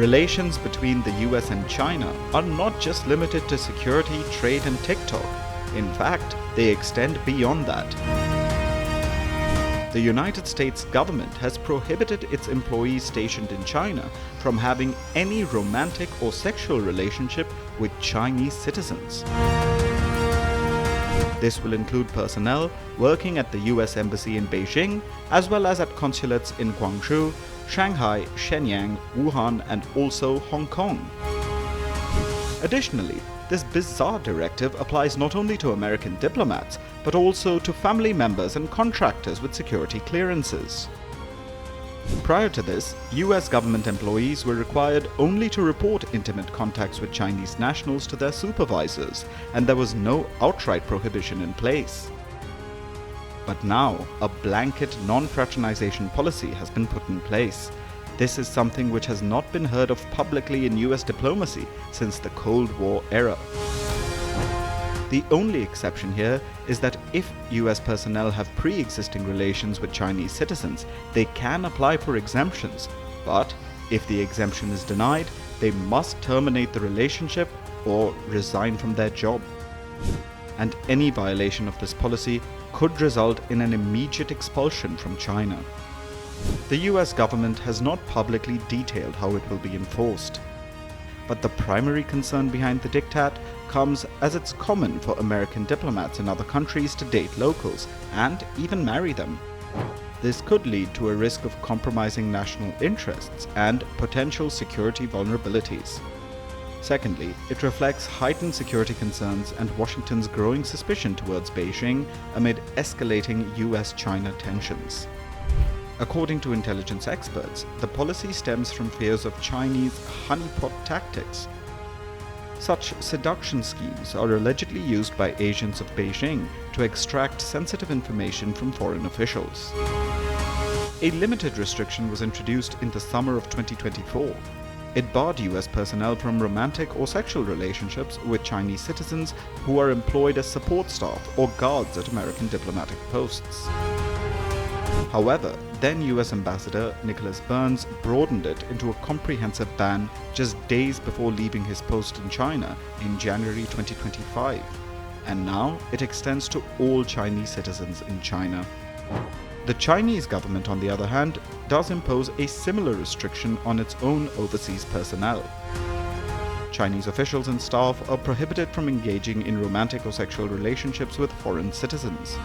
Relations between the US and China are not just limited to security, trade, and TikTok. In fact, they extend beyond that. The United States government has prohibited its employees stationed in China from having any romantic or sexual relationship with Chinese citizens. This will include personnel working at the US Embassy in Beijing, as well as at consulates in Guangzhou, Shanghai, Shenyang, Wuhan, and also Hong Kong. Additionally, this bizarre directive applies not only to American diplomats, but also to family members and contractors with security clearances. Prior to this, US government employees were required only to report intimate contacts with Chinese nationals to their supervisors, and there was no outright prohibition in place. But now, a blanket non-fraternization policy has been put in place. This is something which has not been heard of publicly in US diplomacy since the Cold War era. The only exception here is that if US personnel have pre-existing relations with Chinese citizens, they can apply for exemptions, but if the exemption is denied, they must terminate the relationship or resign from their job. And any violation of this policy could result in an immediate expulsion from China. The US government has not publicly detailed how it will be enforced. But the primary concern behind the diktat comes as it's common for American diplomats in other countries to date locals and even marry them. This could lead to a risk of compromising national interests and potential security vulnerabilities. Secondly, it reflects heightened security concerns and Washington's growing suspicion towards Beijing amid escalating US-China tensions. According to intelligence experts, the policy stems from fears of Chinese honeypot tactics. Such seduction schemes are allegedly used by agents of Beijing to extract sensitive information from foreign officials. A limited restriction was introduced in the summer of 2024. It barred US personnel from romantic or sexual relationships with Chinese citizens who are employed as support staff or guards at American diplomatic posts. However, then US Ambassador Nicholas Burns broadened it into a comprehensive ban just days before leaving his post in China in January 2025. And now it extends to all Chinese citizens in China. The Chinese government, on the other hand, does impose a similar restriction on its own overseas personnel. Chinese officials and staff are prohibited from engaging in romantic or sexual relationships with foreign citizens.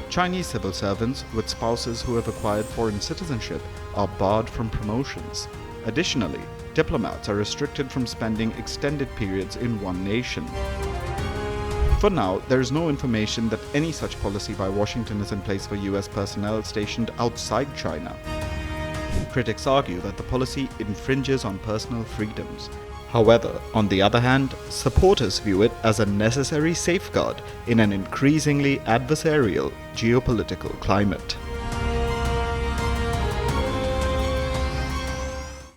Chinese civil servants with spouses who have acquired foreign citizenship are barred from promotions. Additionally, diplomats are restricted from spending extended periods in one nation. For now, there is no information that any such policy by Washington is in place for US personnel stationed outside China. Critics argue that the policy infringes on personal freedoms. However, on the other hand, supporters view it as a necessary safeguard in an increasingly adversarial geopolitical climate.